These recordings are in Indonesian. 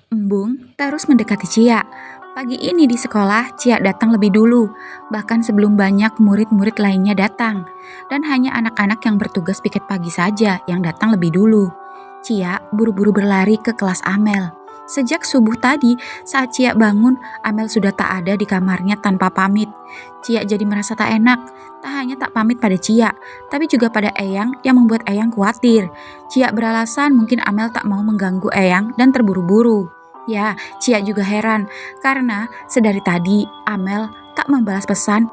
Embung terus mendekati Cia. Pagi ini di sekolah, Cia datang lebih dulu, bahkan sebelum banyak murid-murid lainnya datang. Dan hanya anak-anak yang bertugas piket pagi saja yang datang lebih dulu. Cia buru-buru berlari ke kelas Amel. Sejak subuh tadi, saat Cia bangun, Amel sudah tak ada di kamarnya tanpa pamit. Cia jadi merasa tak enak. Tak hanya tak pamit pada Cia, tapi juga pada Eyang yang membuat Eyang khawatir. Cia beralasan mungkin Amel tak mau mengganggu Eyang dan terburu-buru. Ya, Cia juga heran karena sedari tadi Amel tak membalas pesan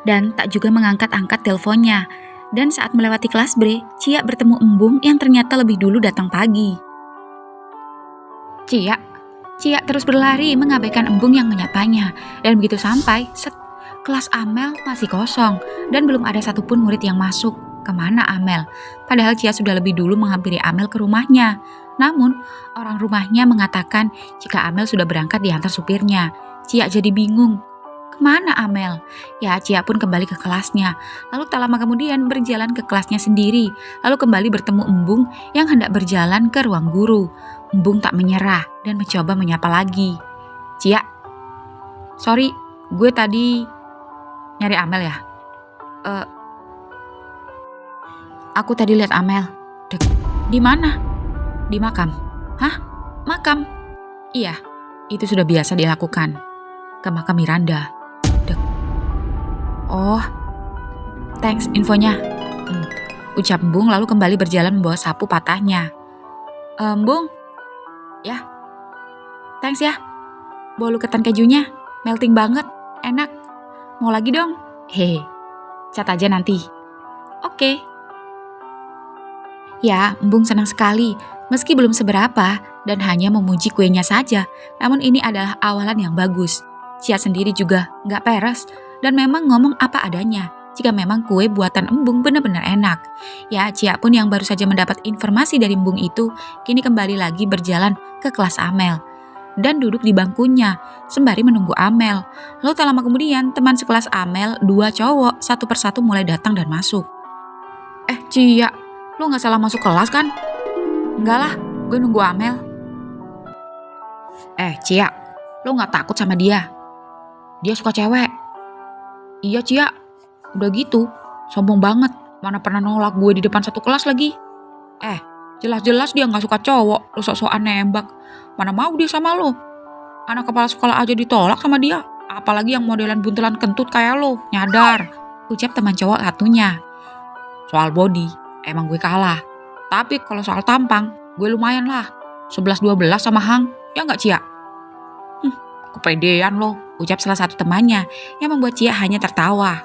dan tak juga mengangkat-angkat teleponnya. Dan saat melewati kelas Bre, Cia bertemu Embung yang ternyata lebih dulu datang pagi. Cia, Cia terus berlari mengabaikan Embung yang menyapanya. Dan begitu sampai, kelas Amel masih kosong dan belum ada satupun murid yang masuk. Kemana Amel? Padahal Cia sudah lebih dulu menghampiri Amel ke rumahnya. Namun, orang rumahnya mengatakan jika Amel sudah berangkat diantar supirnya. Cia jadi bingung. Kemana Amel? Ya, Cia pun kembali ke kelasnya. Lalu tak lama kemudian berjalan ke kelasnya sendiri. Lalu kembali bertemu Embung yang hendak berjalan ke ruang guru. Embung tak menyerah dan mencoba menyapa lagi. Cia, sorry, gue tadi nyari Amel ya? Aku tadi lihat Amel. Di mana? Di makam. Hah? Makam? Iya, itu sudah biasa dilakukan. Ke makam Miranda. Oh, thanks infonya. Ucap Embung lalu kembali berjalan membawa sapu patahnya. Embung? Ya. Thanks ya. Bawa luketan kejunya. Melting banget. Enak. Mau lagi dong? Hehe. Cat aja nanti. Oke. Ya, Embung senang sekali, meski belum seberapa dan hanya memuji kuenya saja. Namun ini adalah awalan yang bagus. Cia sendiri juga gak peres dan memang ngomong apa adanya. Jika memang kue buatan Embung benar-benar enak. Ya, Cia pun yang baru saja mendapat informasi dari Embung itu, kini kembali lagi berjalan ke kelas Amel. Dan duduk di bangkunya, sembari menunggu Amel. Lalu tak lama kemudian, teman sekelas Amel, 2 cowok, satu persatu mulai datang dan masuk. Cia, lu gak salah masuk kelas kan? Enggak lah, gue nunggu Amel. Cia, lu gak takut sama dia? Dia suka cewek. Iya Cia, udah gitu, sombong banget. Mana pernah nolak gue di depan satu kelas lagi. Jelas-jelas dia gak suka cowok, lu sok-sokan nembak. Mana mau dia sama lu? Anak kepala sekolah aja ditolak sama dia. Apalagi yang modelan buntelan kentut kayak lu, nyadar. Ucap teman cowok satunya. Soal body, emang gue kalah. Tapi kalau soal tampang, gue lumayan lah. 11-12 sama Hang, ya gak Cia? Kepedean lo, ucap salah satu temannya yang membuat Cia hanya tertawa.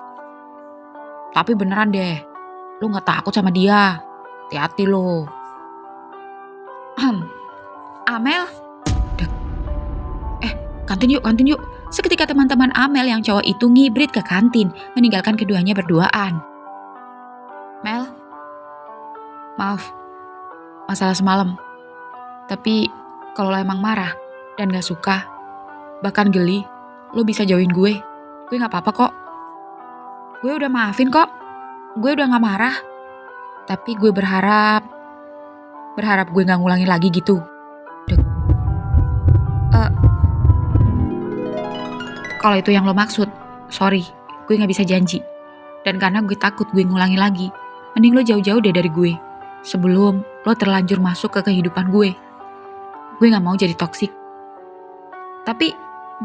Tapi beneran deh, lo gak takut sama dia. Hati-hati lo. Amel? Kantin yuk. Seketika teman-teman Amel yang cowok itu ngibrit ke kantin, meninggalkan keduanya berduaan. Mel, maaf, masalah semalam. Tapi kalau lo emang marah dan gak suka, bahkan geli, lo bisa jauhin gue. Gue gak apa-apa kok. Gue udah maafin kok. Gue udah gak marah. Tapi gue berharap gue gak ngulangin lagi gitu. Kalau itu yang lo maksud, sorry, gue gak bisa janji. Dan karena gue takut gue ngulangin lagi, mending lo jauh-jauh deh dari gue. Sebelum lo terlanjur masuk ke kehidupan gue. Gue gak mau jadi toksik. Tapi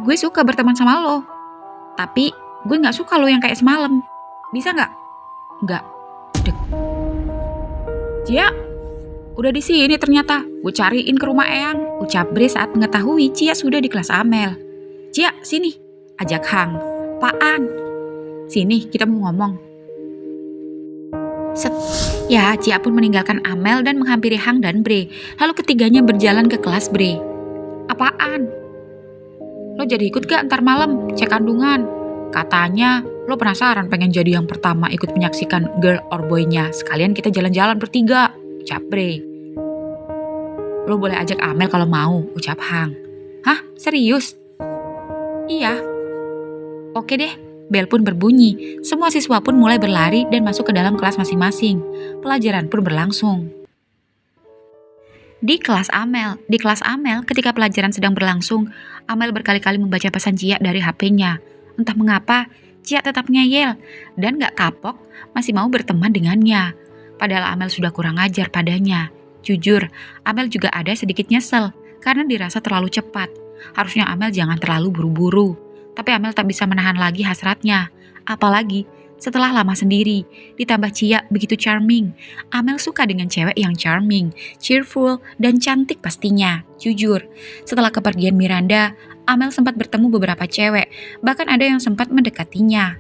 gue suka berteman sama lo. Tapi gue gak suka lo yang kayak semalam. Bisa gak? Enggak. Cia, udah di sini ternyata. Gue cariin ke rumah Eyang. Ucap Bre saat mengetahui Cia sudah di kelas Amel. Cia, sini. Ajak Hang. Apaan? Sini, kita mau ngomong. Ya, Cia pun meninggalkan Amel dan menghampiri Hang dan Bre. Lalu ketiganya berjalan ke kelas Bre. Apaan? Lo jadi ikut gak ntar malam cek kandungan? Katanya lo penasaran pengen jadi yang pertama ikut menyaksikan girl or boy-nya. Sekalian kita jalan-jalan bertiga. Ucap Bre. Lo boleh ajak Amel kalau mau, ucap Hang. Hah? Serius? Iya. Oke deh. Bel pun berbunyi, semua siswa pun mulai berlari dan masuk ke dalam kelas masing-masing. Pelajaran pun berlangsung. Di kelas Amel, ketika pelajaran sedang berlangsung, Amel berkali-kali membaca pesan Cia dari HP-nya. Entah mengapa, Cia tetap ngeyel dan gak kapok masih mau berteman dengannya. Padahal Amel sudah kurang ajar padanya. Jujur, Amel juga ada sedikit nyesel karena dirasa terlalu cepat. Harusnya Amel jangan terlalu buru-buru. Tapi Amel tak bisa menahan lagi hasratnya. Apalagi setelah lama sendiri, ditambah Cia begitu charming. Amel suka dengan cewek yang charming, cheerful, dan cantik pastinya. Jujur, setelah kepergian Miranda, Amel sempat bertemu beberapa cewek, bahkan ada yang sempat mendekatinya.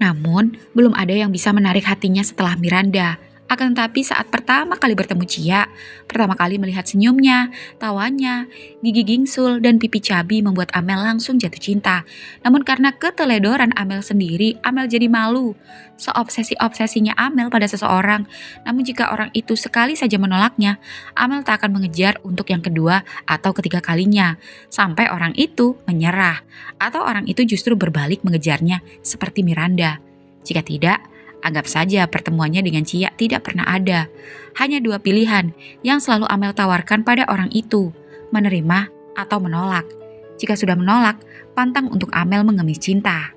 Namun, belum ada yang bisa menarik hatinya setelah Miranda. Akan tetapi saat pertama kali bertemu Cia, pertama kali melihat senyumnya, tawanya, gigi gingsul, dan pipi cabi membuat Amel langsung jatuh cinta. Namun karena keteledoran Amel sendiri, Amel jadi malu. Seobsesi-obsesinya Amel pada seseorang, namun jika orang itu sekali saja menolaknya, Amel tak akan mengejar untuk yang kedua atau ketiga kalinya, sampai orang itu menyerah, atau orang itu justru berbalik mengejarnya seperti Miranda. Jika tidak, anggap saja pertemuannya dengan Cia tidak pernah ada. Hanya dua pilihan yang selalu Amel tawarkan pada orang itu, menerima atau menolak. Jika sudah menolak, pantang untuk Amel mengemis cinta.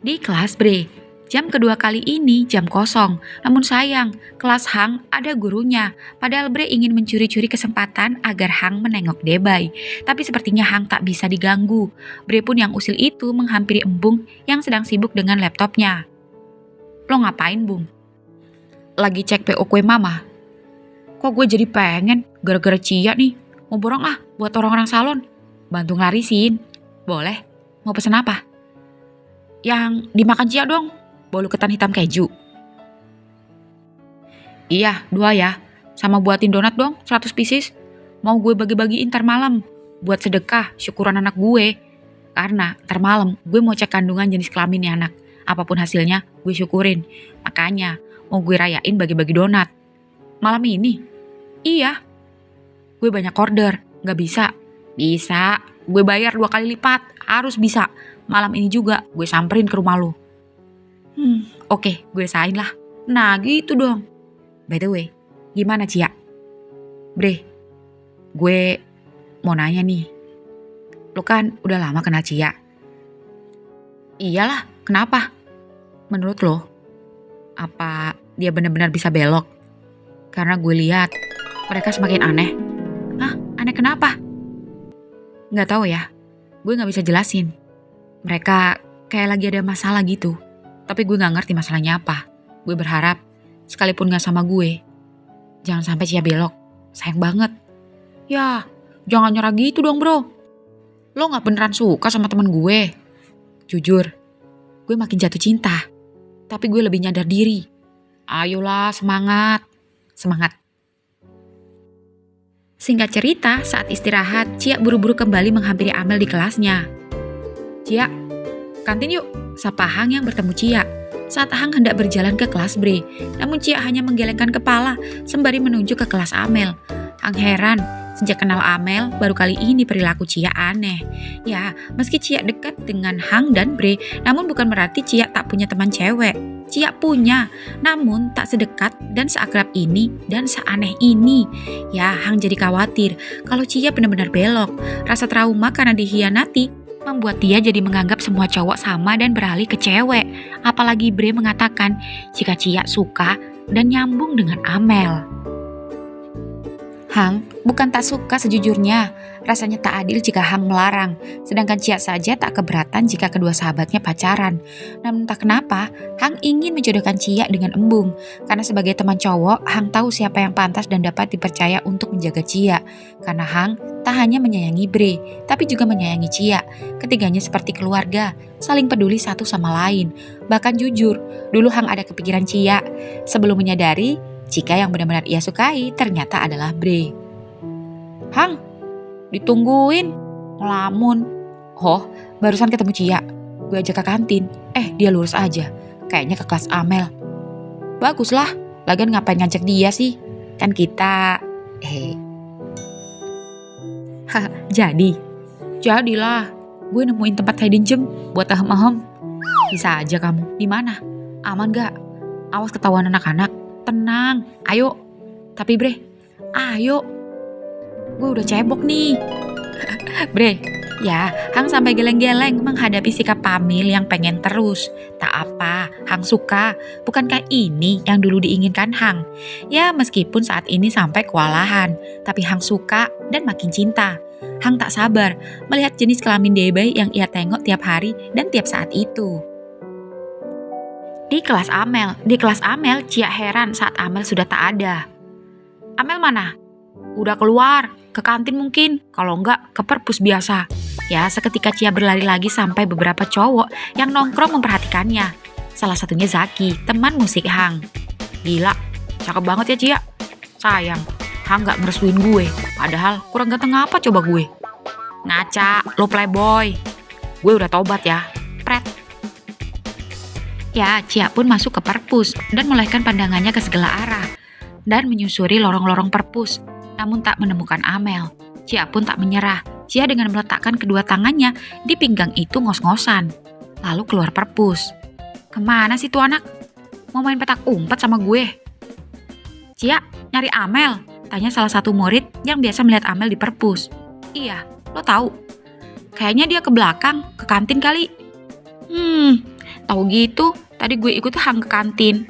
Di kelas Bre, jam kedua kali ini jam kosong. Namun sayang, kelas Hang ada gurunya. Padahal Bre ingin mencuri-curi kesempatan agar Hang menengok Debay. Tapi sepertinya Hang tak bisa diganggu. Bre pun yang usil itu menghampiri Embung yang sedang sibuk dengan laptopnya. Lo ngapain, Bung? Lagi cek PO kue mama. Kok gue jadi pengen gara-gara Cia nih. Mau borong buat orang-orang salon. Bantu ngelarisin. Boleh. Mau pesen apa? Yang dimakan Cia dong. Bolu ketan hitam keju. Iya, 2 ya. Sama buatin donat dong, 100 pieces. Mau gue bagi-bagiin ntar malam. Buat sedekah, syukuran anak gue. Karena ntar malam gue mau cek kandungan jenis kelaminnya anak. Apapun hasilnya, gue syukurin. Makanya, mau gue rayain bagi-bagi donat. Malam ini? Iya. Gue banyak order, gak bisa. Bisa, gue bayar 2 kali lipat. Harus bisa. Malam ini juga, gue samperin ke rumah lo. Oke, gue sain lah. Nah, gitu dong. By the way, gimana Cia? Bre, gue mau nanya nih. Lo kan udah lama kenal Cia. Iyalah, kenapa? Menurut lo, apa dia benar-benar bisa belok? Karena gue lihat mereka semakin aneh. Hah? Aneh kenapa? Nggak tahu ya. Gue nggak bisa jelasin. Mereka kayak lagi ada masalah gitu. Tapi gue nggak ngerti masalahnya apa. Gue berharap sekalipun nggak sama gue, jangan sampai Cia belok. Sayang banget. Ya, jangan nyerah gitu dong bro. Lo nggak beneran suka sama teman gue? Jujur, gue makin jatuh cinta. Tapi gue lebih nyadar diri. Ayolah, semangat. Semangat. Singkat cerita, saat istirahat, Cia buru-buru kembali menghampiri Amel di kelasnya. Cia, kantin yuk, sapa Hang yang bertemu Cia. Saat Hang hendak berjalan ke kelas Bre, namun Cia hanya menggelengkan kepala sembari menunjuk ke kelas Amel. Hang heran, sejak kenal Amel, baru kali ini perilaku Cia aneh. Ya, meski Cia dekat dengan Hang dan Bre, namun bukan berarti Cia tak punya teman cewek. Cia punya, namun tak sedekat dan seakrab ini dan seaneh ini. Ya, Hang jadi khawatir kalau Cia benar-benar belok. Rasa trauma karena dihianati membuat dia jadi menganggap semua cowok sama dan beralih ke cewek. Apalagi Bre mengatakan jika Cia suka dan nyambung dengan Amel. Hang bukan tak suka sejujurnya. Rasanya tak adil jika Hang melarang, sedangkan Cia saja tak keberatan jika kedua sahabatnya pacaran. Namun tak kenapa, Hang ingin menjodohkan Cia dengan Embung. Karena sebagai teman cowok, Hang tahu siapa yang pantas dan dapat dipercaya untuk menjaga Cia. Karena Hang tak hanya menyayangi Bre, tapi juga menyayangi Cia. Ketiganya seperti keluarga, saling peduli satu sama lain. Bahkan jujur, dulu Hang ada kepikiran Cia, sebelum menyadari jika yang benar-benar ia sukai ternyata adalah Bre. Hang, ditungguin, ngelamun. Oh, barusan ketemu Cia. Gue ajak ke kantin. Dia lurus aja. Kayaknya ke kelas Amel. Baguslah, lagian ngapain ngajak dia sih? Kan kita... Jadilah. Gue nemuin tempat hidden gem buat ahem-ahem. Bisa aja kamu. Di mana? Aman gak? Awas ketahuan anak-anak. Tenang, ayo. Tapi Bre, ayo. Gue udah cebok nih. Bre, ya, Hang sampai geleng-geleng menghadapi sikap Pamil yang pengen terus. Tak apa, Hang suka. Bukankah ini yang dulu diinginkan Hang? Ya, meskipun saat ini sampai kewalahan, tapi Hang suka dan makin cinta. Hang tak sabar melihat jenis kelamin Debay yang ia tengok tiap hari dan tiap saat itu. Di kelas Amel, Cia heran saat Amel sudah tak ada. Amel mana? Udah keluar, ke kantin mungkin, kalau enggak ke perpus biasa. Ya, seketika Cia berlari lagi sampai beberapa cowok yang nongkrong memperhatikannya. Salah satunya Zaki, teman musik Hang. Gila, cakep banget ya Cia. Sayang, Hang gak ngerestuin gue, padahal kurang ganteng apa coba gue. Ngaca, lo playboy. Gue udah tobat ya, pret. Ya, Cia pun masuk ke perpus dan melehkan pandangannya ke segala arah dan menyusuri lorong-lorong perpus, namun tak menemukan Amel. Cia pun tak menyerah. Cia dengan meletakkan kedua tangannya di pinggang itu ngos-ngosan, lalu keluar perpus. Kemana sih tuh anak? Mau main petak umpet sama gue? Cia, nyari Amel? Tanya salah satu murid yang biasa melihat Amel di perpus. Iya, lo tahu? Kayaknya dia ke belakang, ke kantin kali. Tahu gitu, tadi gue ikut Hang ke kantin.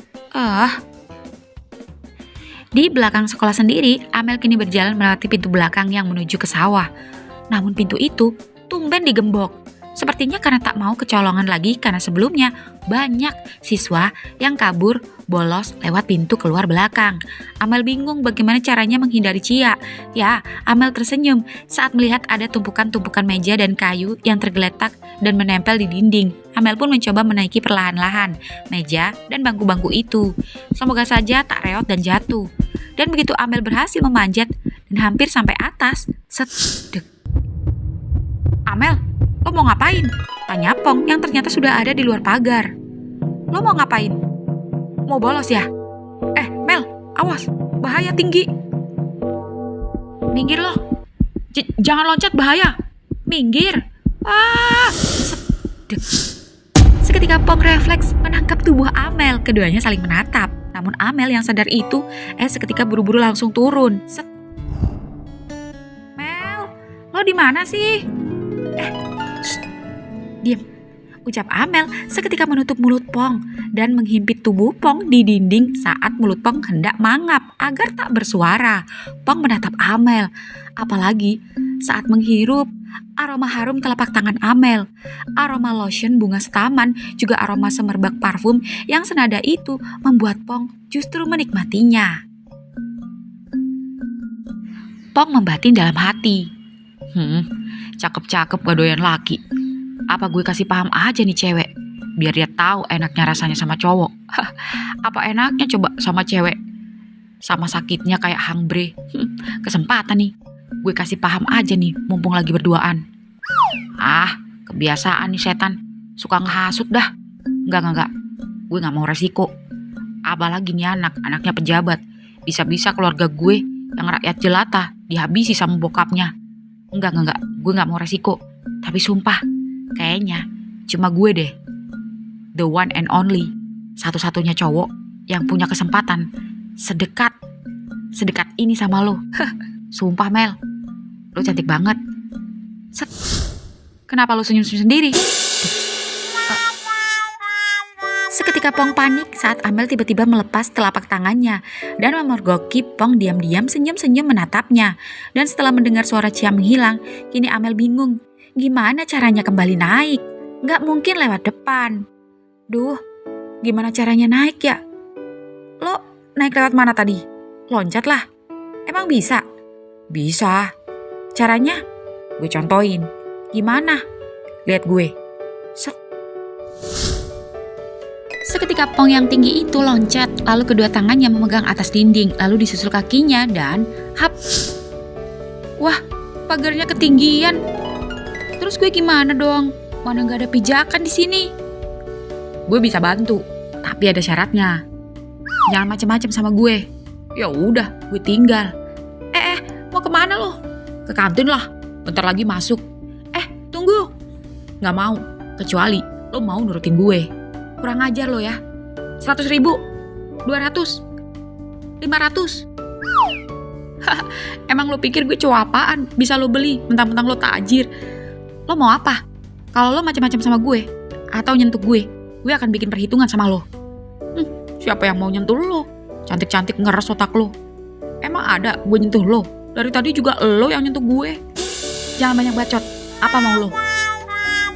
Di belakang sekolah sendiri, Amel kini berjalan melewati pintu belakang yang menuju ke sawah. Namun pintu itu tumben digembok. Sepertinya karena tak mau kecolongan lagi karena sebelumnya banyak siswa yang kabur bolos lewat pintu keluar belakang. Amel bingung bagaimana caranya menghindari Cia. Ya, Amel tersenyum saat melihat ada tumpukan-tumpukan meja dan kayu yang tergeletak dan menempel di dinding. Amel pun mencoba menaiki perlahan-lahan meja dan bangku-bangku itu. Semoga saja tak reot dan jatuh. Dan begitu Amel berhasil memanjat dan hampir sampai atas, sedek. Amel, lo mau ngapain? Tanya Pong yang ternyata sudah ada di luar pagar. Lo mau ngapain? Mau bolos ya? Mel, awas, bahaya tinggi. Minggir lo. Jangan loncat, bahaya. Minggir. Sedek. Seketika Pong refleks menangkap tubuh Amel. Keduanya saling menatap. Namun Amel yang sadar itu, seketika buru-buru langsung turun. Mel, lo di mana sih? Diam, ucap Amel seketika menutup mulut Pong dan menghimpit tubuh Pong di dinding saat mulut Pong hendak mangap agar tak bersuara. Pong menatap Amel, apalagi saat menghirup aroma harum telapak tangan Amel, aroma lotion bunga setaman, juga aroma semerbak parfum yang senada itu membuat Pong justru menikmatinya. Pong membatin dalam hati. Cakep-cakep gak doyan laki. Apa gue kasih paham aja nih cewek, biar dia tahu enaknya rasanya sama cowok. Apa enaknya coba sama cewek? Sama sakitnya kayak Hang Bre. Kesempatan nih, gue kasih paham aja nih mumpung lagi berduaan. Kebiasaan nih setan, suka ngehasut dah. Enggak, gue gak mau resiko. Apalagi nih anaknya pejabat. Bisa-bisa keluarga gue yang rakyat jelata dihabisi sama bokapnya. Enggak, gue gak mau resiko. Tapi sumpah, kayaknya cuma gue deh, the one and only, satu-satunya cowok yang punya kesempatan sedekat ini sama lo. Sumpah Mel, lo cantik banget. Kenapa lo senyum-senyum sendiri? Seketika Pong panik saat Amel tiba-tiba melepas telapak tangannya dan memergoki Pong diam-diam senyum-senyum menatapnya. Dan setelah mendengar suara Cia menghilang, kini Amel bingung. Gimana caranya kembali naik? Gak mungkin lewat depan. Duh, gimana caranya naik ya? Lo naik lewat mana tadi? Loncat lah. Emang bisa? Bisa. Caranya? Gue contohin. Gimana? Lihat gue. Seketika Pong yang tinggi itu loncat, lalu kedua tangannya memegang atas dinding, lalu disusul kakinya dan hap. Wah, pagarnya ketinggian. Terus gue gimana dong? Mana gak ada pijakan di sini. Gue bisa bantu, tapi ada syaratnya. Jangan macem-macem sama gue. Ya udah, gue tinggal. Mau kemana lo? Ke kantin lah. Bentar lagi masuk. Tunggu. Gak mau, kecuali lo mau nurutin gue. Kurang ajar lo ya. 100.000, 200, 500. Emang lo pikir gue cowok apaan? Bisa lo beli, mentang-mentang lo tajir. Lo mau apa? Kalau lo macam-macam sama gue, atau nyentuh gue akan bikin perhitungan sama lo. Siapa yang mau nyentuh lo? Cantik-cantik ngeres otak lo. Emang ada gue nyentuh lo? Dari tadi juga lo yang nyentuh gue. Jangan banyak bacot. Apa mau lo?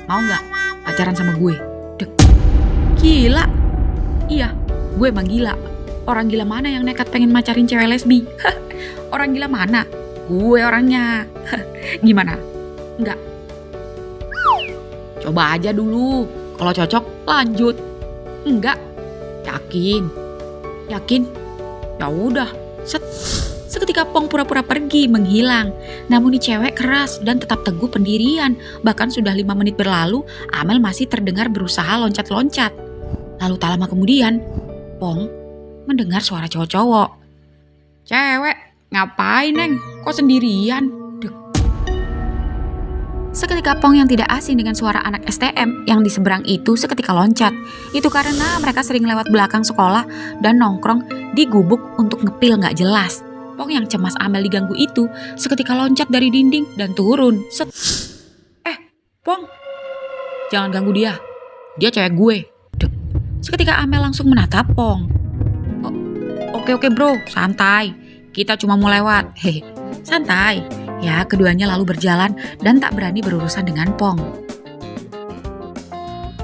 Mau gak pacaran sama gue? Dek. Gila. Iya, gue emang gila. Orang gila mana yang nekat pengen macarin cewek lesbi? Orang gila mana? Gue orangnya. Gimana? Enggak. Coba aja dulu. Kalau cocok, lanjut. Enggak. Yakin? Yakin? Ya udah. Set. Seketika Pong pura-pura pergi, menghilang. Namun di cewek keras dan tetap teguh pendirian. Bahkan sudah 5 menit berlalu, Amel masih terdengar berusaha loncat-loncat. Lalu tak lama kemudian, Pong mendengar suara cowok-cowok. Cewek, ngapain Neng? Kok sendirian? Dek. Seketika Pong yang tidak asing dengan suara anak STM yang di seberang itu seketika loncat. Itu karena mereka sering lewat belakang sekolah dan nongkrong di gubuk untuk ngepil gak jelas. Pong yang cemas Amel diganggu itu seketika loncat dari dinding dan turun. Set. Pong, jangan ganggu dia. Dia cewek gue. Dek. Seketika Amel langsung menatap Pong. Oke bro, santai. Kita cuma mau lewat. Hehe, santai. Ya, keduanya lalu berjalan dan tak berani berurusan dengan Pong.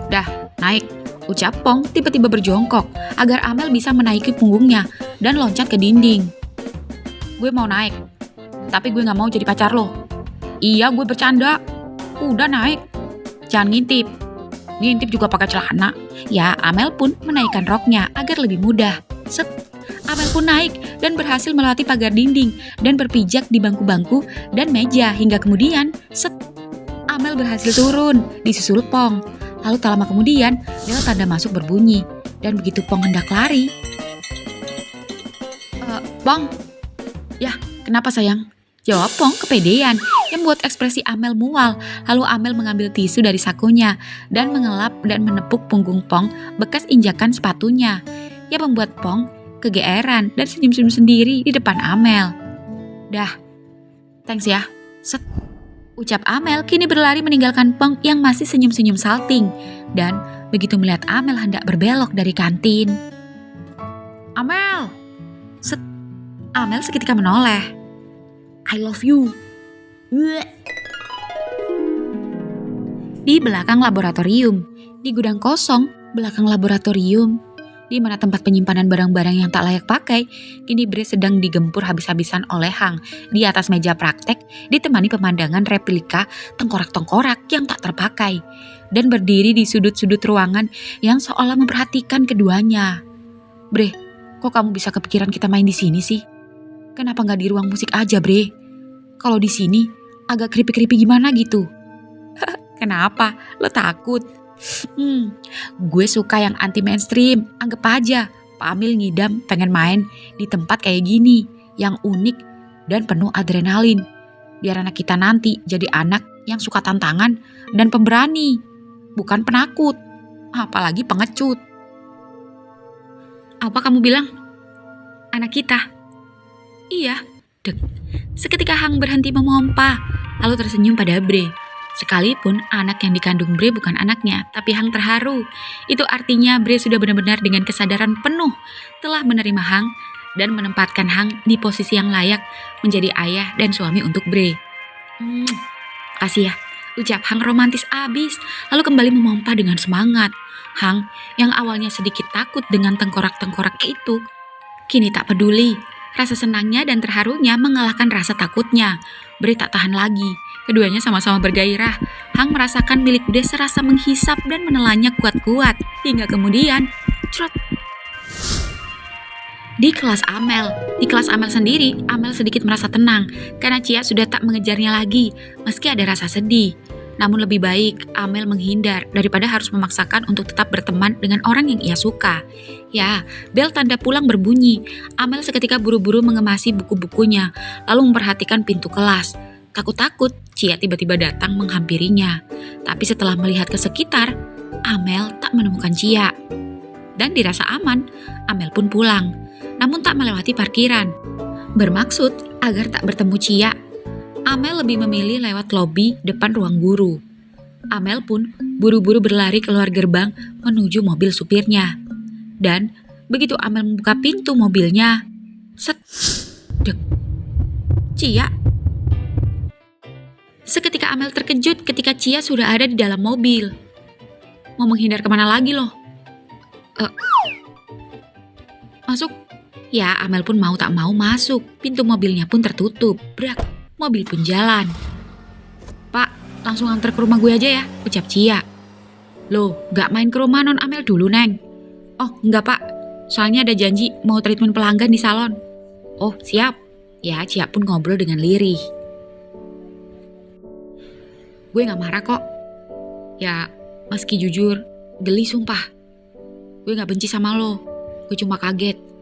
Dah, naik. Ucap Pong tiba-tiba berjongkok agar Amel bisa menaiki punggungnya dan loncat ke dinding. Gue mau naik, tapi gue gak mau jadi pacar lo. Iya, gue bercanda. Udah naik. Jangan ngintip. Ngintip juga pakai celana. Ya, Amel pun menaikkan roknya agar lebih mudah. Set. Amel pun naik dan berhasil melewati pagar dinding dan berpijak di bangku-bangku dan meja hingga kemudian, set. Amel berhasil turun, disusul Pong. Lalu tak lama kemudian, bel tanda masuk berbunyi dan begitu Pong hendak lari. Pong. Ya, kenapa sayang? Jawab Pong kepedean yang membuat ekspresi Amel mual. Lalu Amel mengambil tisu dari sakunya dan mengelap dan menepuk punggung Pong bekas injakan sepatunya. Yang membuat Pong kegeeran dan senyum-senyum sendiri di depan Amel. Dah, thanks ya. Set. Ucap Amel kini berlari meninggalkan Pong yang masih senyum-senyum salting. Dan begitu melihat Amel hendak berbelok dari kantin. Amel! Set. Amel seketika menoleh. I love you. Di belakang laboratorium, di gudang kosong belakang laboratorium, di mana tempat penyimpanan barang-barang yang tak layak pakai, kini Bre sedang digempur habis-habisan oleh Hang di atas meja praktek, ditemani pemandangan replika tengkorak-tengkorak yang tak terpakai, dan berdiri di sudut-sudut ruangan yang seolah memperhatikan keduanya. Bre, kok kamu bisa kepikiran kita main di sini sih? Kenapa nggak di ruang musik aja, Bre? Kalau di sini agak creepy-creepy gimana gitu. Kenapa? Lo takut? Gue suka yang anti mainstream. Anggap aja Pak Amil ngidam pengen main di tempat kayak gini, yang unik dan penuh adrenalin. Biar anak kita nanti jadi anak yang suka tantangan dan pemberani, bukan penakut, apalagi pengecut. Apa kamu bilang? Anak kita? Iya. Dek. Seketika Hang berhenti memompa, lalu tersenyum pada Bre. Sekalipun anak yang dikandung Bre bukan anaknya, tapi Hang terharu. Itu artinya Bre sudah benar-benar dengan kesadaran penuh telah menerima Hang dan menempatkan Hang di posisi yang layak menjadi ayah dan suami untuk Bre. Kasih ya, ucap Hang romantis abis, lalu kembali memompa dengan semangat. Hang yang awalnya sedikit takut dengan tengkorak-tengkorak itu, kini tak peduli. Rasa senangnya dan terharunya mengalahkan rasa takutnya. Bre tak tahan lagi. Keduanya sama-sama bergairah. Hang merasakan milik Bre serasa menghisap dan menelannya kuat-kuat. Hingga kemudian, crot. Di kelas Amel sendiri, Amel sedikit merasa tenang karena Cia sudah tak mengejarnya lagi, meski ada rasa sedih. Namun lebih baik Amel menghindar daripada harus memaksakan untuk tetap berteman dengan orang yang ia suka. Ya, bel tanda pulang berbunyi. Amel seketika buru-buru mengemasi buku-bukunya, lalu memperhatikan pintu kelas. Takut-takut, Cia tiba-tiba datang menghampirinya. Tapi setelah melihat ke sekitar, Amel tak menemukan Cia. Dan dirasa aman, Amel pun pulang. Namun tak melewati parkiran. Bermaksud Agar tak bertemu Cia, Amel lebih memilih lewat lobi depan ruang guru. Amel pun buru-buru berlari keluar gerbang menuju mobil supirnya. Dan begitu Amel membuka pintu mobilnya, set, dek, Cia. Seketika Amel terkejut ketika Cia sudah ada di dalam mobil. Mau menghindar kemana lagi loh? Masuk. Ya, Amel pun mau tak mau masuk. Pintu mobilnya pun tertutup. Brak, mobil pun jalan. Pak, langsung antar ke rumah gue aja ya, ucap Cia. Loh, gak main ke rumah non Amel dulu, Neng? Oh, enggak pak. Soalnya ada janji mau treatment pelanggan di salon. Oh, siap. Ya, Cia pun ngobrol dengan lirih. Gue gak marah kok. Ya, meski jujur, geli sumpah. Gue gak benci sama lo. Gue cuma kaget.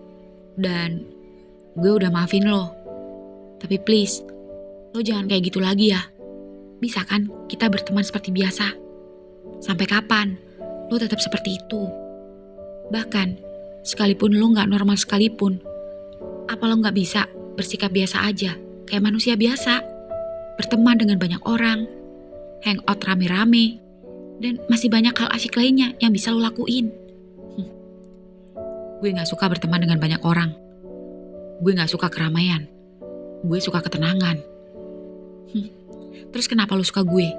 Dan gue udah maafin lo. Tapi please, lo jangan kayak gitu lagi ya. Bisa kan kita berteman seperti biasa? Sampai kapan lo tetap seperti itu? Bahkan, sekalipun lo gak normal sekalipun, apa lo gak bisa bersikap biasa aja, kayak manusia biasa? Berteman dengan banyak orang, hangout rame-rame, dan masih banyak hal asyik lainnya yang bisa lo lakuin. Gue gak suka berteman dengan banyak orang. Gue gak suka keramaian. Gue suka ketenangan. Terus kenapa lo suka gue?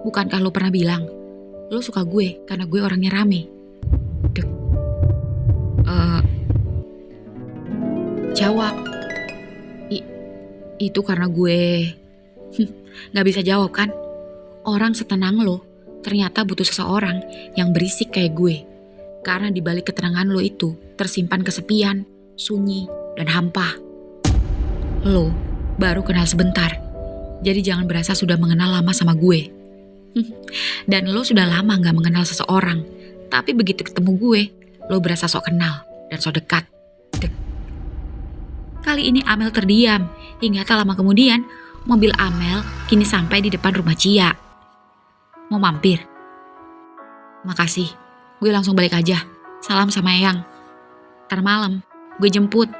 Bukankah lo pernah bilang, lo suka gue karena gue orangnya rame? Dek. Jawab. Itu karena gue... Gak bisa jawab kan? Orang setenang lo ternyata butuh seseorang yang berisik kayak gue. Karena di balik ketenangan lo itu tersimpan kesepian, sunyi, dan hampa. Lo baru kenal sebentar, jadi jangan berasa sudah mengenal lama sama gue. Dan lo sudah lama gak mengenal seseorang, tapi begitu ketemu gue, lo berasa sok kenal dan sok dekat. Kali ini Amel terdiam, hingga tak lama kemudian, mobil Amel kini sampai di depan rumah Cia. Mau mampir? Makasih, gue langsung balik aja. Salam sama Eyang. Ntar malam, gue jemput.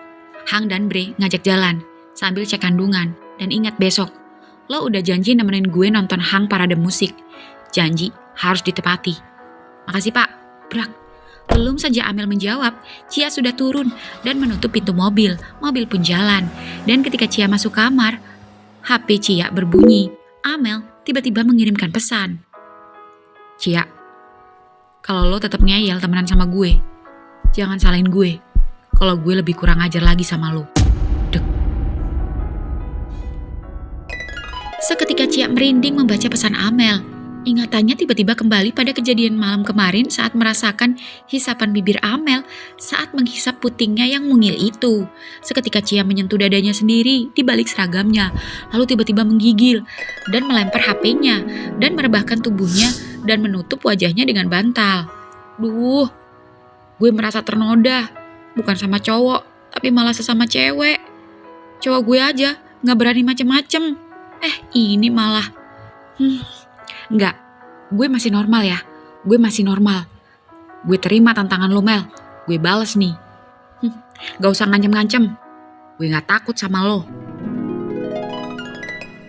Hang dan Bre ngajak jalan, sambil cek kandungan. Dan ingat besok, lo udah janji nemenin gue nonton Hang parade musik. Janji harus ditepati. Makasih pak, brak. Belum saja Amel menjawab, Cia sudah turun dan menutup pintu mobil. Mobil pun jalan. Dan ketika Cia masuk kamar, HP Cia berbunyi. Amel tiba-tiba mengirimkan pesan. Cia, kalau lo tetap ngeyel temenan sama gue, jangan salahin gue. Kalau gue lebih kurang ajar lagi sama lo. Dek. Seketika Cia merinding membaca pesan Amel. Ingatannya tiba-tiba kembali pada kejadian malam kemarin saat merasakan hisapan bibir Amel saat menghisap putingnya yang mungil itu. Seketika Cia menyentuh dadanya sendiri di balik seragamnya, lalu tiba-tiba menggigil dan melempar HP-nya dan merebahkan tubuhnya dan menutup wajahnya dengan bantal. Duh, gue merasa ternoda, bukan sama cowok, tapi malah sesama cewek. Cowok gue aja gak berani macem-macem. Ini malah... Enggak, gue masih normal ya. Gue masih normal. Gue terima tantangan lo Mel. Gue bales nih. Gak usah ngancem-ngancem. Gue gak takut sama lo.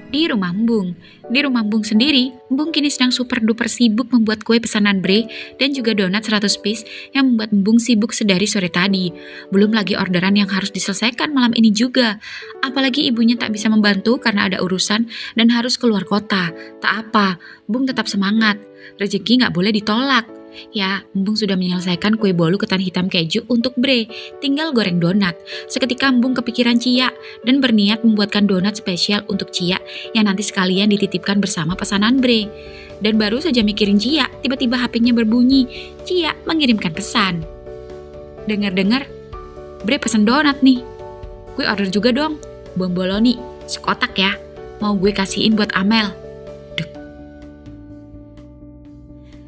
Di rumah Embung sendiri, Embung kini sedang super duper sibuk membuat kue pesanan Bre dan juga donat 100 piece yang membuat Embung sibuk sedari sore tadi. Belum lagi orderan yang harus diselesaikan malam ini juga. Apalagi ibunya tak bisa membantu karena ada urusan dan harus keluar kota. Tak apa, Embung tetap semangat. Rezeki gak boleh ditolak. Ya, Embung sudah menyelesaikan kue bolu ketan hitam keju untuk Bre, tinggal goreng donat. Seketika Embung kepikiran Cia dan berniat membuatkan donat spesial untuk Cia yang nanti sekalian dititipkan bersama pesanan Bre. Dan baru saja mikirin Cia, tiba-tiba HP-nya berbunyi. Cia mengirimkan pesan. Dengar-dengar, Bre pesan donat nih. Gue order juga dong, bomboloni, sekotak ya. Mau gue kasihin buat Amel.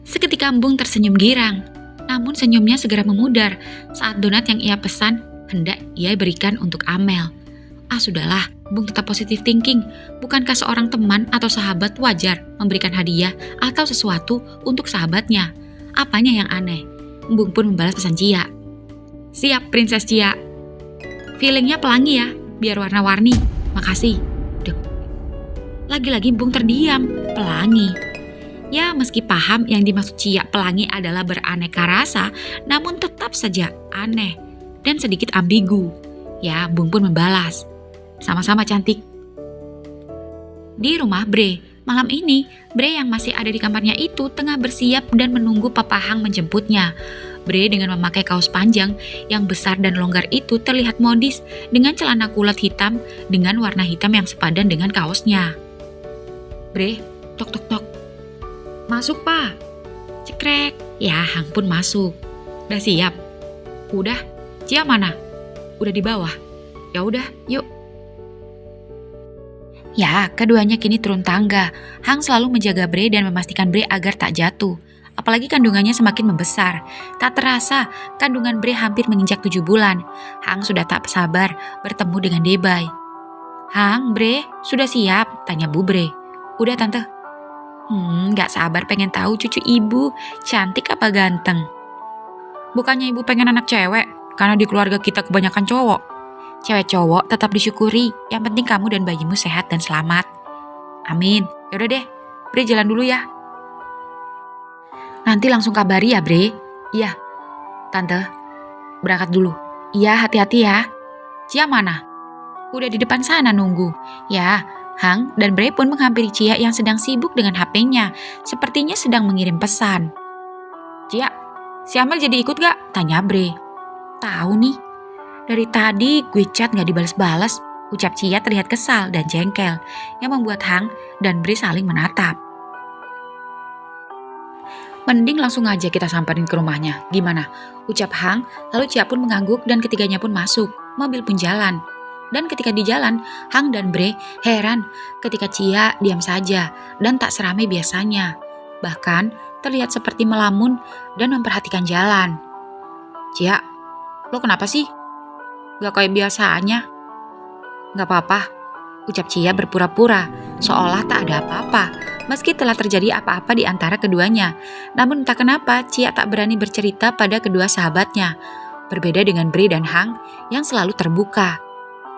Seketika Embung tersenyum girang, namun senyumnya segera memudar saat donat yang ia pesan hendak ia berikan untuk Amel. Sudahlah, Embung tetap positive thinking. Bukankah seorang teman atau sahabat wajar memberikan hadiah atau sesuatu untuk sahabatnya? Apanya yang aneh? Embung pun membalas pesan Cia. Siap, Princess Cia. Feelingnya pelangi ya, biar warna-warni. Makasih. Dek. Lagi-lagi Bung terdiam. Pelangi. Ya, meski paham yang dimaksud Cia pelangi adalah beraneka rasa, namun tetap saja aneh dan sedikit ambigu. Ya, Bung pun membalas. Sama-sama cantik. Di rumah Bre, malam ini Bre yang masih ada di kamarnya itu tengah bersiap dan menunggu Papa Hang menjemputnya. Bre dengan memakai kaos panjang yang besar dan longgar itu terlihat modis dengan celana kulot hitam dengan warna hitam yang sepadan dengan kaosnya. Bre, tok tok tok. Masuk, Pak. Cekrek. Ya, Hang pun masuk. Udah siap? Udah. Cia mana? Udah di bawah. Ya udah, yuk. Ya, keduanya kini turun tangga. Hang selalu menjaga Bre dan memastikan Bre agar tak jatuh. Apalagi kandungannya semakin membesar. Tak terasa, kandungan Bre hampir menginjak 7 bulan. Hang sudah tak sabar bertemu dengan Debay. Hang, Bre, sudah siap? Tanya Bu Bre. Udah, Tante. Gak sabar pengen tahu cucu ibu, cantik apa ganteng? Bukannya ibu pengen anak cewek, karena di keluarga kita kebanyakan cowok. Cewek cowok tetap disyukuri, yang penting kamu dan bayimu sehat dan selamat. Amin. Yaudah deh, Bre jalan dulu ya. Nanti langsung kabari ya, Bre. Iya. Tante, berangkat dulu. Iya, hati-hati ya. Cia mana? Udah di depan sana nunggu. Ya, Hang dan Bre pun menghampiri Cia yang sedang sibuk dengan HP-nya. Sepertinya sedang mengirim pesan. Cia, si Amel jadi ikut gak? Tanya Bre. Tahu nih. Dari tadi gue chat gak dibales-bales, ucap Cia terlihat kesal dan jengkel, yang membuat Hang dan Bre saling menatap. Mending langsung aja kita samperin ke rumahnya, gimana? Ucap Hang, lalu Cia pun mengangguk dan ketiganya pun masuk, mobil pun jalan. Dan ketika di jalan, Hang dan Bre heran ketika Cia diam saja dan tak seramai biasanya. Bahkan terlihat seperti melamun dan memperhatikan jalan. Cia, lo kenapa sih? Gak kayak biasanya. Gak apa-apa, ucap Cia berpura-pura, seolah tak ada apa-apa, meski telah terjadi apa-apa di antara keduanya. Namun entah kenapa Cia tak berani bercerita pada kedua sahabatnya. Berbeda dengan Bre dan Hang yang selalu terbuka.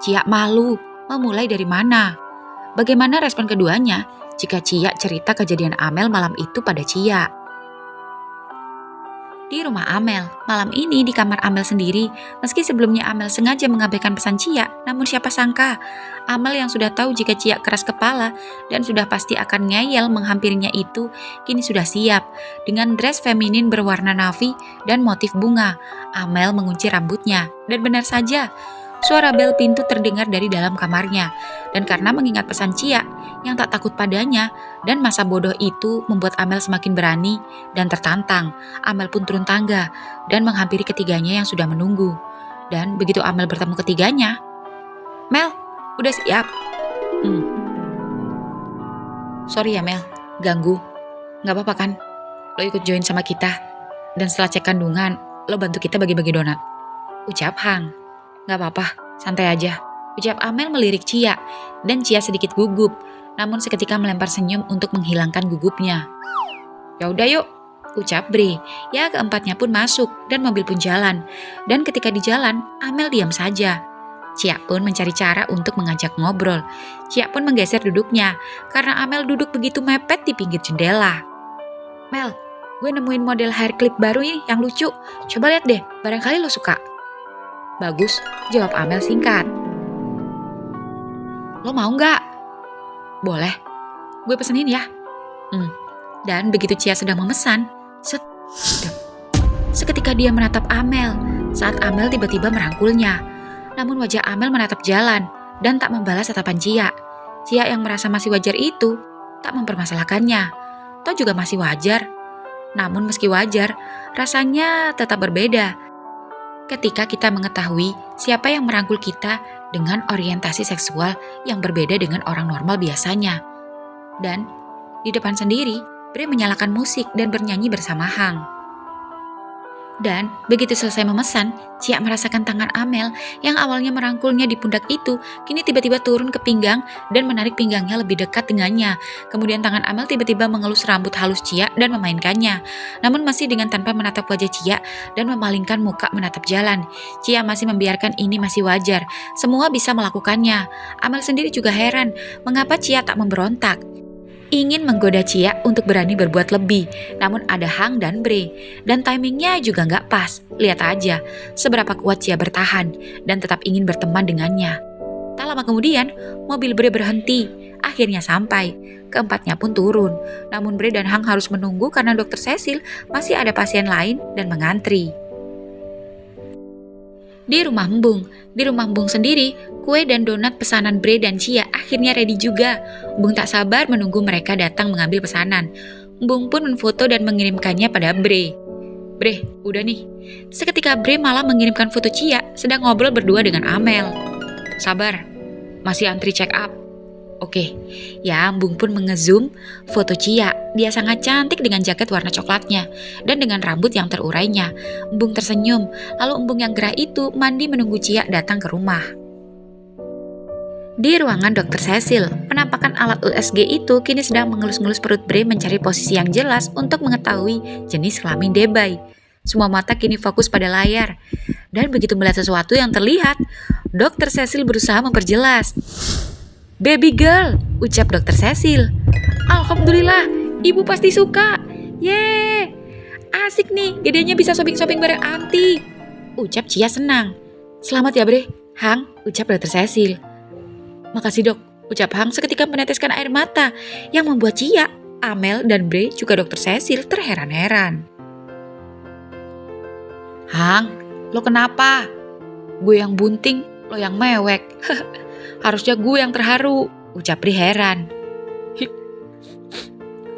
Cia malu, memulai dari mana? Bagaimana respon keduanya jika Cia cerita kejadian Amel malam itu pada Cia? Di rumah Amel, malam ini di kamar Amel sendiri, meski sebelumnya Amel sengaja mengabaikan pesan Cia, namun siapa sangka, Amel yang sudah tahu jika Cia keras kepala dan sudah pasti akan ngeyel menghampirinya itu, kini sudah siap. Dengan dress feminin berwarna navy dan motif bunga, Amel mengunci rambutnya, dan benar saja, suara bel pintu terdengar dari dalam kamarnya, dan karena mengingat pesan Cia yang tak takut padanya, dan masa bodoh itu membuat Amel semakin berani dan tertantang. Amel pun turun tangga dan menghampiri ketiganya yang sudah menunggu. Dan begitu Amel bertemu ketiganya, Mel, udah siap? Sorry ya Mel, ganggu. Gak apa-apa kan? Lo ikut join sama kita, dan setelah cek kandungan, lo bantu kita bagi-bagi donat. Ucap Hang. Gak apa-apa, santai aja. Ucap Amel melirik Cia, dan Cia sedikit gugup, namun seketika melempar senyum untuk menghilangkan gugupnya. Ya udah yuk, ucap Bre. Ya, keempatnya pun masuk, dan mobil pun jalan. Dan ketika di jalan, Amel diam saja. Cia pun mencari cara untuk mengajak ngobrol. Cia pun menggeser duduknya, karena Amel duduk begitu mepet di pinggir jendela. Mel, gue nemuin model hair clip baru ini yang lucu. Coba lihat deh, barangkali lo suka. Bagus, jawab Amel singkat. Lo mau nggak? Boleh, gue pesenin ya. Dan begitu Cia sedang memesan, seketika dia menatap Amel saat Amel tiba-tiba merangkulnya. Namun wajah Amel menatap jalan dan tak membalas tatapan Cia. Cia yang merasa masih wajar itu tak mempermasalahkannya. Toh juga masih wajar. Namun meski wajar, rasanya tetap berbeda ketika kita mengetahui siapa yang merangkul kita dengan orientasi seksual yang berbeda dengan orang normal biasanya. Dan di depan sendiri, Bre menyalakan musik dan bernyanyi bersama Hang. Dan begitu selesai memesan, Cia merasakan tangan Amel yang awalnya merangkulnya di pundak itu, kini tiba-tiba turun ke pinggang dan menarik pinggangnya lebih dekat dengannya. Kemudian tangan Amel tiba-tiba mengelus rambut halus Cia dan memainkannya. Namun masih dengan tanpa menatap wajah Cia dan memalingkan muka menatap jalan. Cia masih membiarkan ini masih wajar. Semua bisa melakukannya. Amel sendiri juga heran, mengapa Cia tak memberontak. Ingin menggoda Cia untuk berani berbuat lebih, namun ada Hang dan Bre, dan timingnya juga nggak pas. Lihat aja seberapa kuat Cia bertahan dan tetap ingin berteman dengannya. Tak lama kemudian, mobil Bre berhenti, akhirnya sampai. Keempatnya pun turun, namun Bre dan Hang harus menunggu karena Dokter Cecil masih ada pasien lain dan mengantri. Di rumah Embung sendiri, kue dan donat pesanan Bre dan Cia akhirnya ready juga. Embung tak sabar menunggu mereka datang mengambil pesanan. Embung pun menfoto dan mengirimkannya pada Bre. Bre, udah nih. Seketika Bre malah mengirimkan foto Cia sedang ngobrol berdua dengan Amel. Sabar, masih antri check up. Oke, ya Embung pun mengezoom foto Cia. Dia sangat cantik dengan jaket warna coklatnya dan dengan rambut yang terurainya. Embung tersenyum, lalu Embung yang gerah itu mandi menunggu Cia datang ke rumah. Di ruangan Dokter Cecil, penampakan alat USG itu kini sedang mengelus-ngelus perut Bre mencari posisi yang jelas untuk mengetahui jenis kelamin Debay. Semua mata kini fokus pada layar. Dan begitu melihat sesuatu yang terlihat, Dokter Cecil berusaha memperjelas. Baby girl, ucap Dokter Cecil. Alhamdulillah, ibu pasti suka. Yeay, asik nih, gedenya bisa shopping-shopping bareng Anti, ucap Cia senang. Selamat ya Bre, Hang, ucap Dokter Cecil. Makasih dok, ucap Hang seketika meneteskan air mata yang membuat Cia, Amel, dan Bre juga Dokter Cecil terheran-heran. Hang, lo kenapa? Gue yang bunting, lo yang mewek. Harusnya gue yang terharu, ucap Bre heran.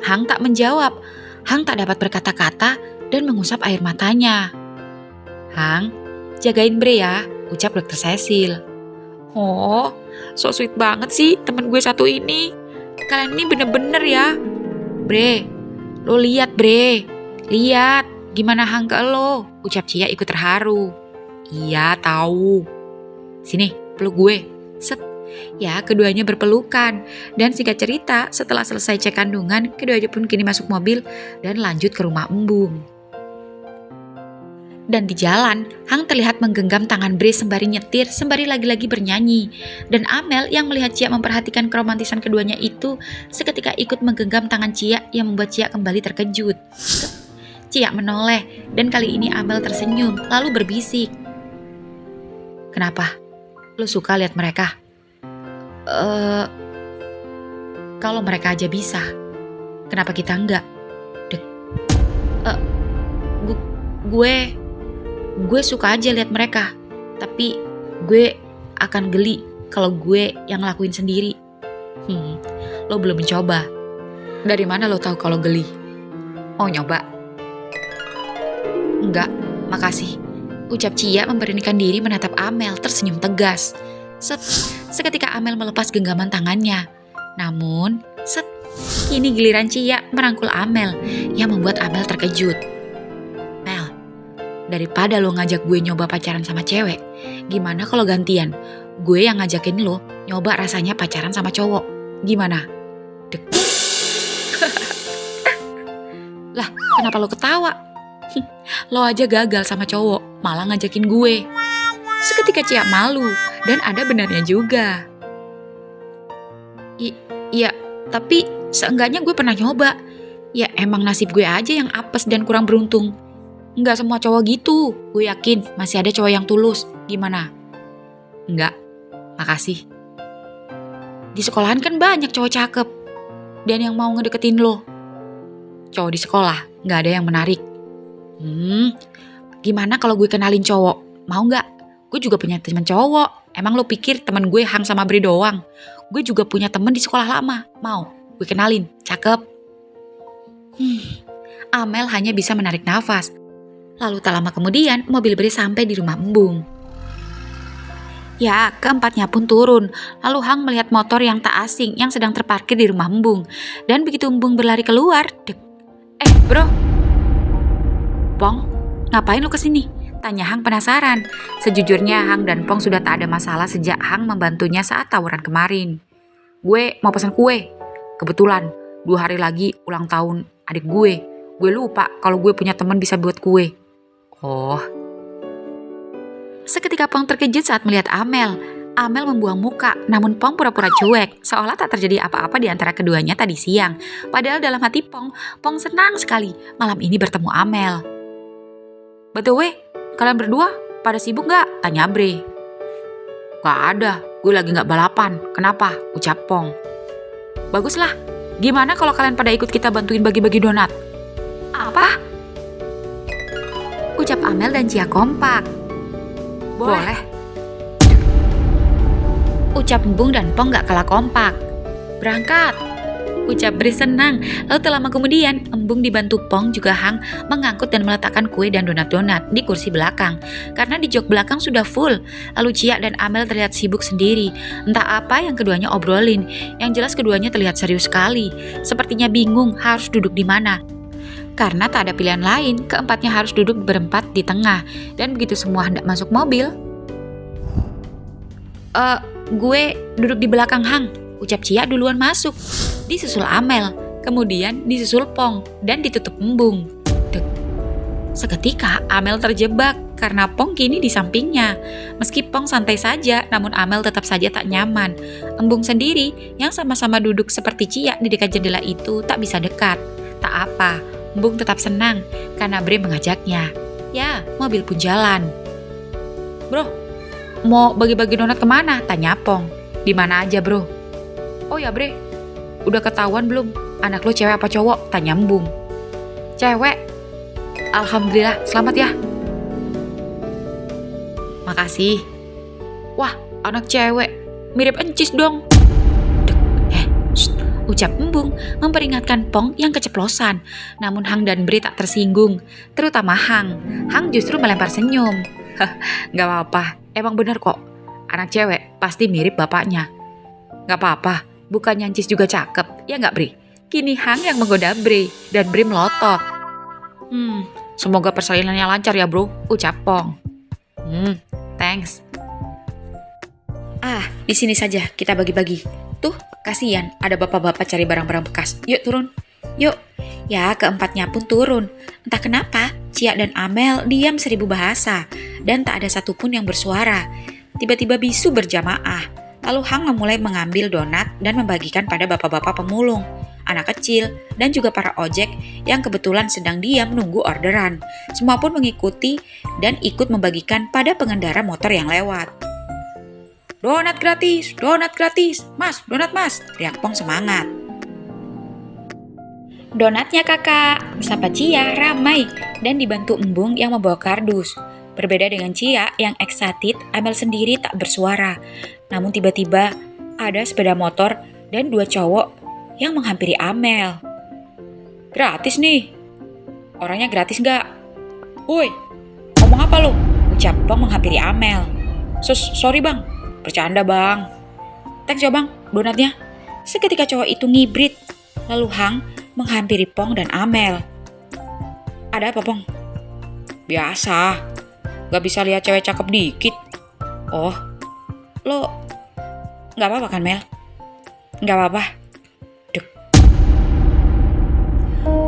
Hang tak menjawab. Hang tak dapat berkata-kata dan mengusap air matanya. Hang, jagain Bre ya, ucap Dokter Cecil. Oh, so sweet banget sih temen gue satu ini. Kalian ini bener-bener ya. Bre, lo lihat Bre. Lihat, gimana Hang ke lo, ucap Cia ikut terharu. Iya, tahu. Sini, peluk gue. Set. Ya, keduanya berpelukan. Dan singkat cerita, setelah selesai cek kandungan, keduanya pun kini masuk mobil dan lanjut ke rumah Embung. Dan di jalan, Hang terlihat menggenggam tangan Bre sembari nyetir, sembari lagi-lagi bernyanyi. Dan Amel yang melihat Cia memperhatikan keromantisan keduanya itu, seketika ikut menggenggam tangan Cia yang membuat Cia kembali terkejut. Cia menoleh, dan kali ini Amel tersenyum, lalu berbisik. Kenapa? Lo suka lihat mereka? Kalau mereka aja bisa, kenapa kita enggak? Gue suka aja lihat mereka, tapi gue akan geli kalau gue yang ngelakuin sendiri. Lo belum mencoba. Dari mana lo tahu kalau geli? Mau nyoba? Enggak, makasih, ucap Cia memberanikan diri menatap Amel tersenyum tegas. Seketika Amel melepas genggaman tangannya. Namun, kini giliran Cia merangkul Amel yang membuat Amel terkejut. Mel, daripada lo ngajak gue nyoba pacaran sama cewek, gimana kalau gantian? Gue yang ngajakin lo nyoba rasanya pacaran sama cowok. Gimana? Dek. Lah, kenapa lo ketawa? Lo aja gagal sama cowok, malah ngajakin gue. Seketika Cia malu, dan ada benarnya juga. Iya, tapi seenggaknya gue pernah nyoba. Ya emang nasib gue aja yang apes dan kurang beruntung. Enggak semua cowok gitu, gue yakin masih ada cowok yang tulus. Gimana? Enggak, makasih. Di sekolahan kan banyak cowok cakep, dan yang mau ngedeketin lo. Cowok di sekolah, gak ada yang menarik. Gimana kalau gue kenalin cowok? Mau gak? Gue juga punya teman cowok. Emang lo pikir teman gue Hang sama Bre doang? Gue juga punya temen di sekolah lama. Mau? Gue kenalin. Cakep. Amel hanya bisa menarik nafas. Lalu tak lama kemudian, mobil Bre sampai di rumah Embung. Ya, keempatnya pun turun. Lalu Hang melihat motor yang tak asing yang sedang terparkir di rumah Embung. Dan begitu Embung berlari keluar, bro. Pong, ngapain lu kesini? Tanya Hang penasaran. Sejujurnya Hang dan Pong sudah tak ada masalah sejak Hang membantunya saat tawuran kemarin. Gue mau pesan kue. Kebetulan 2 hari lagi ulang tahun adik gue. Gue lupa kalau gue punya teman bisa buat kue. Oh. Seketika Pong terkejut saat melihat Amel. Amel membuang muka, namun Pong pura-pura cuek, seolah tak terjadi apa-apa di antara keduanya tadi siang. Padahal dalam hati Pong senang sekali malam ini bertemu Amel. "Btw, kalian berdua pada sibuk gak?" tanya Bre. "Gak ada, gue lagi gak balapan. Kenapa?" ucap Pong. "Baguslah, gimana kalau kalian pada ikut kita bantuin bagi-bagi donat?" "Apa?" ucap Amel dan Cia kompak. Boleh. Ucap Embung dan Pong gak kalah kompak. "Berangkat," ucap Bre senang. Lalu tak lama kemudian, Embung dibantu Pong juga Hang mengangkut dan meletakkan kue dan donat-donat di kursi belakang. Karena di jok belakang sudah full. Lalu Cia dan Amel terlihat sibuk sendiri. Entah apa yang keduanya obrolin. Yang jelas keduanya terlihat serius sekali. Sepertinya bingung harus duduk di mana. Karena tak ada pilihan lain, keempatnya harus duduk berempat di tengah. Dan begitu semua hendak masuk mobil, gue duduk di belakang Hang," ucap Cia duluan masuk. Disusul Amel, kemudian disusul Pong, dan ditutup Embung. Dek. Seketika Amel terjebak karena Pong kini di sampingnya. Meski Pong santai saja, namun Amel tetap saja tak nyaman. Embung sendiri yang sama-sama duduk seperti Cia di dekat jendela itu tak bisa dekat. Tak apa, Embung tetap senang karena Bre mengajaknya. Ya, mobil pun jalan. "Bro, mau bagi-bagi donat kemana?" tanya Pong. "Di mana aja, bro?" "Oh ya, Bre, udah ketahuan belum anak lo cewek apa cowok?" tanya Embung. "Cewek." "Alhamdulillah, selamat ya." "Makasih." "Wah, anak cewek, mirip encis dong." Shh, ucap Embung memperingatkan Pong yang keceplosan. Namun Hang dan Bre tak tersinggung, terutama Hang. Hang justru melempar senyum. "Gak apa-apa, emang bener kok. Anak cewek pasti mirip bapaknya." "Gak apa-apa, bukannya Ancis juga cakep, ya gak Bre?" Kini Hang yang menggoda Bre, dan Bre melotot. Semoga persalinannya lancar ya bro," ucap Pong. Thanks." Di sini saja kita bagi-bagi. Tuh, kasihan ada bapak-bapak cari barang-barang bekas. Yuk turun. Yuk. Ya, keempatnya pun turun. Entah kenapa, Cia dan Amel diam 1000 bahasa, dan tak ada satupun yang bersuara. Tiba-tiba bisu berjamaah. Lalu Hang memulai mengambil donat dan membagikan pada bapak-bapak pemulung, anak kecil, dan juga para ojek yang kebetulan sedang diam nunggu orderan. Semua pun mengikuti dan ikut membagikan pada pengendara motor yang lewat. Donat gratis, mas, donat mas," teriak Pong semangat. "Donatnya kakak," sapa Cia ramai dan dibantu Embung yang membawa kardus. Berbeda dengan Cia yang excited, Amel sendiri tak bersuara. Namun tiba-tiba ada sepeda motor dan 2 cowok yang menghampiri Amel. "Gratis nih. Orangnya gratis gak?" "Woi, ngomong apa lo?" ucap Pong menghampiri Amel. Sorry bang, bercanda bang." "Thanks ya bang, donatnya." Seketika cowok itu ngibrit. Lalu Hang menghampiri Pong dan Amel. "Ada apa Pong?" "Biasa, gak bisa lihat cewek cakep dikit." "Oh, lo gak apa-apa kan Mel?" "Gak apa-apa." Dek.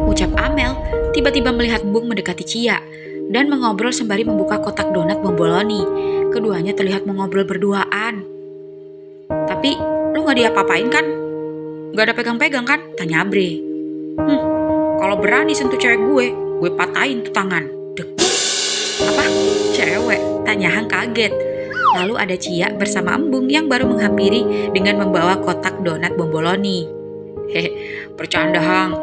Ucap Amel tiba-tiba melihat Embung mendekati Cia dan mengobrol sembari membuka kotak donat bomboloni. Keduanya terlihat mengobrol berduaan. "Tapi lo gak diapa-apain kan? Gak ada pegang-pegang kan?" tanya Bre. "Kalau berani sentuh cewek gue patahin tuh tangan." Dek. "Apa? Cewek?" tanya Hang kaget. Lalu ada Cia bersama Embung yang baru menghampiri dengan membawa kotak donat bomboloni. Bercanda Hang.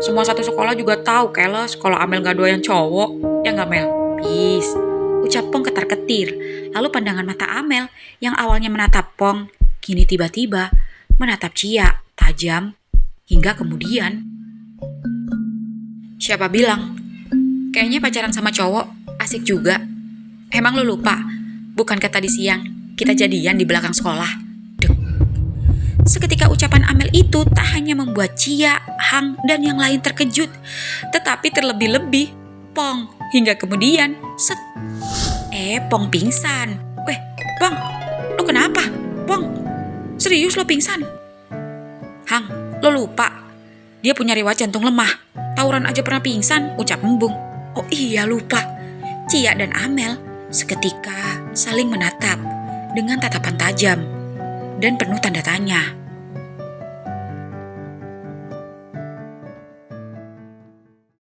Semua satu sekolah juga tahu keles kalau Amel gak doyan cowok. Ya gak Mel? Peace. Ucap Pong ketar-ketir. Lalu pandangan mata Amel yang awalnya menatap Pong, kini tiba-tiba menatap Cia tajam hingga kemudian. "Siapa bilang? Kayaknya pacaran sama cowok asik juga. Emang lu lupa? Bukankah tadi siang kita jadian di belakang sekolah?" Dek. Seketika ucapan Amel itu tak hanya membuat Cia, Hang, dan yang lain terkejut, tetapi terlebih-lebih Pong hingga kemudian, set. Pong pingsan. Weh, Pong, lo kenapa? Pong, serius lo pingsan? Hang, lo lupa. Dia punya riwayat jantung lemah. Tawuran aja pernah pingsan, ucap Embung. Oh iya, lupa. Cia dan Amel seketika saling menatap dengan tatapan tajam dan penuh tanda tanya.